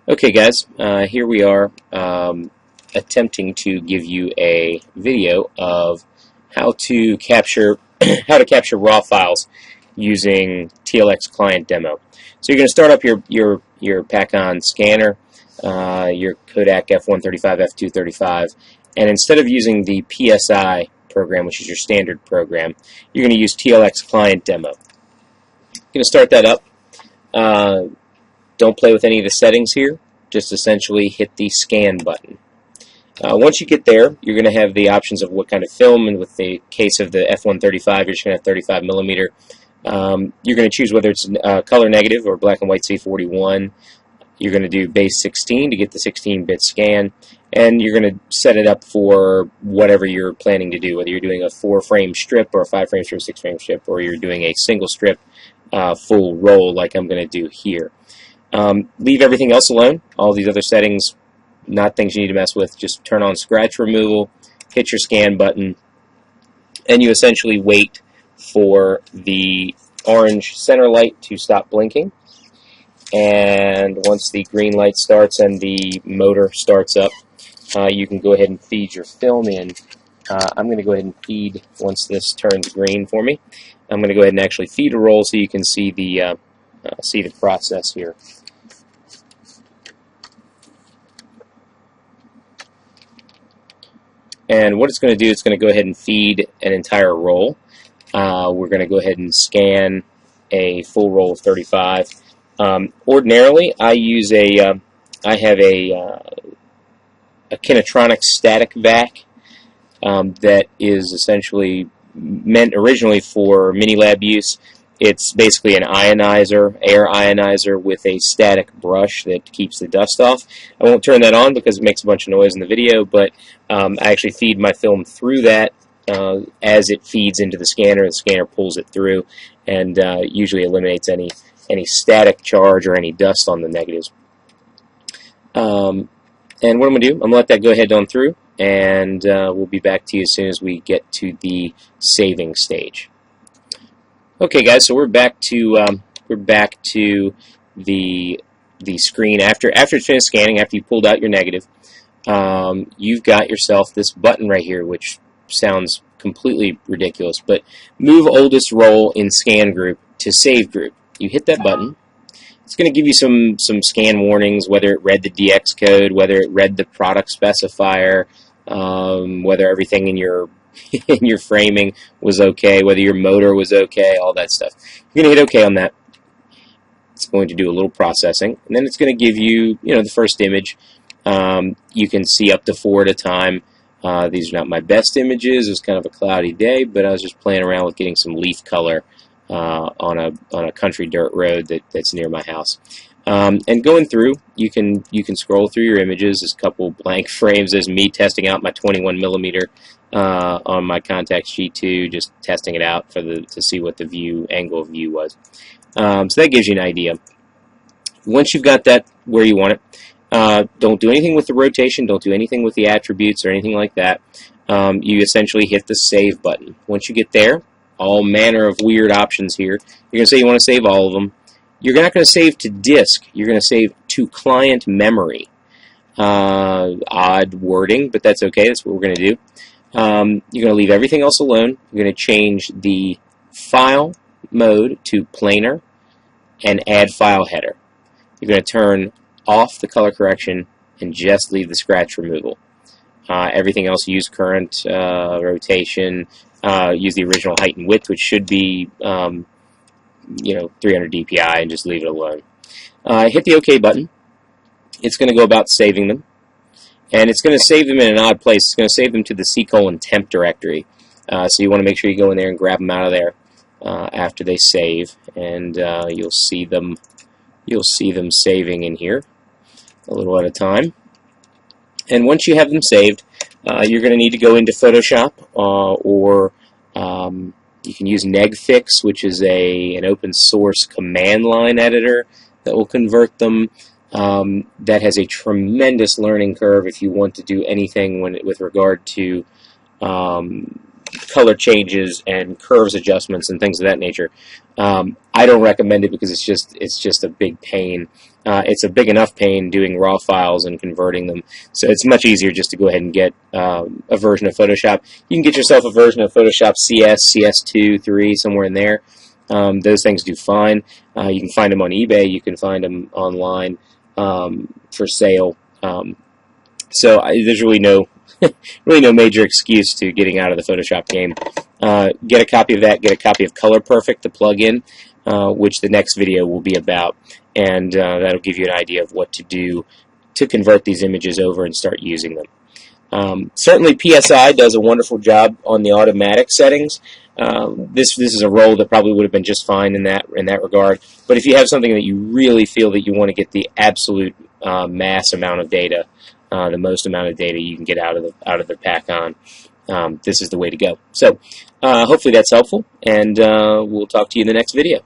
Okay guys, here we are attempting to give you a video of how to capture raw files using TLX client demo. So you're going to start up your Pakon scanner, your Kodak F-135, F-235, and instead of using the PSI program, which is your standard program, you're going to use TLX client demo. You're going to start that up. Don't play with any of the settings here. Just essentially hit the scan button. Once you get there, you're going to have the options of what kind of film, and with the case of the F-135, you're just going to have 35 millimeter. You're going to choose whether it's color negative or black and white C41. You're going to do base 16 to get the 16-bit scan, and you're going to set it up for whatever you're planning to do, whether you're doing a 4-frame strip or a 5-frame strip, 6-frame strip, or you're doing a single strip full roll like I'm going to do here. Leave everything else alone. All these other settings, not things you need to mess with. Just turn on scratch removal, hit your scan button, and you essentially wait for the orange center light to stop blinking. And once the green light starts and the motor starts up, you can go ahead and feed your film in. I'm going to go ahead and feed, once this turns green for me, I'm going to go ahead and actually feed a roll so you can see the process here. And what it's going to do, it's going to go ahead and feed an entire roll. We're going to go ahead and scan a full roll of 35. Ordinarily, I have a Kinatronic static vac that is essentially meant originally for mini lab use. It's basically an ionizer, air ionizer with a static brush that keeps the dust off. I won't turn that on because it makes a bunch of noise in the video, but I actually feed my film through that as it feeds into the scanner pulls it through and usually eliminates any static charge or any dust on the negatives. And what I'm going to do, I'm going to let that go ahead on through, and we'll be back to you as soon as we get to the saving stage. Okay, guys, so we're back to the screen after it's finished scanning. After you pulled out your negative, you've got yourself this button right here, which sounds completely ridiculous. But move oldest roll in scan group to save group. You hit that button. It's going to give you some scan warnings, whether it read the DX code, whether it read the product specifier, whether everything in your framing was okay, whether your motor was okay, all that stuff. You're going to hit OK on that. It's going to do a little processing, and then it's going to give you, the first image. You can see up to 4 at a time. These are not my best images. It was kind of a cloudy day, but I was just playing around with getting some leaf color on a country dirt road that's near my house. And going through, you can scroll through your images. There's a couple blank frames. There's me testing out my 21 millimeter on my Contax G2, just testing it out to see what the angle of view was. So that gives you an idea. Once you've got that where you want it, don't do anything with the rotation. Don't do anything with the attributes or anything like that. You essentially hit the save button. Once you get there, all manner of weird options here. You're going to say you want to save all of them. You're not going to save to disk. You're going to save to client memory. Odd wording, but that's okay. That's what we're going to do. You're going to leave everything else alone. You're going to change the file mode to planar and add file header. You're going to turn off the color correction and just leave the scratch removal. Everything else, use current, rotation, use the original height and width, which should be 300 dpi, and just leave it alone. Hit the OK button. It's going to go about saving them, and it's going to save them in an odd place. It's going to save them to the C:temp directory. So you want to make sure you go in there and grab them out of there after they save, and you'll see them saving in here a little at a time. And once you have them saved, you're going to need to go into Photoshop, or you can use Negfix, which is an open source command line editor that will convert them. That has a tremendous learning curve if you want to do anything with regard to color changes and curves adjustments and things of that nature. I don't recommend it because it's just a big pain. It's a big enough pain doing raw files and converting them, so it's much easier just to go ahead and get a version of Photoshop. You can get yourself a version of Photoshop CS, CS2, 3, somewhere in there. Those things do fine. You can find them on eBay. You can find them online for sale. There's really no major excuse to getting out of the Photoshop game. Get a copy of that. Get a copy of Colorperfect, the plugin, which the next video will be about, and that'll give you an idea of what to do to convert these images over and start using them. Certainly PSI does a wonderful job on the automatic settings. This is a role that probably would have been just fine in that regard. But if you have something that you really feel that you want to get the absolute mass amount of data, the most amount of data you can get out of the Pakon, this is the way to go. So hopefully that's helpful, and we'll talk to you in the next video.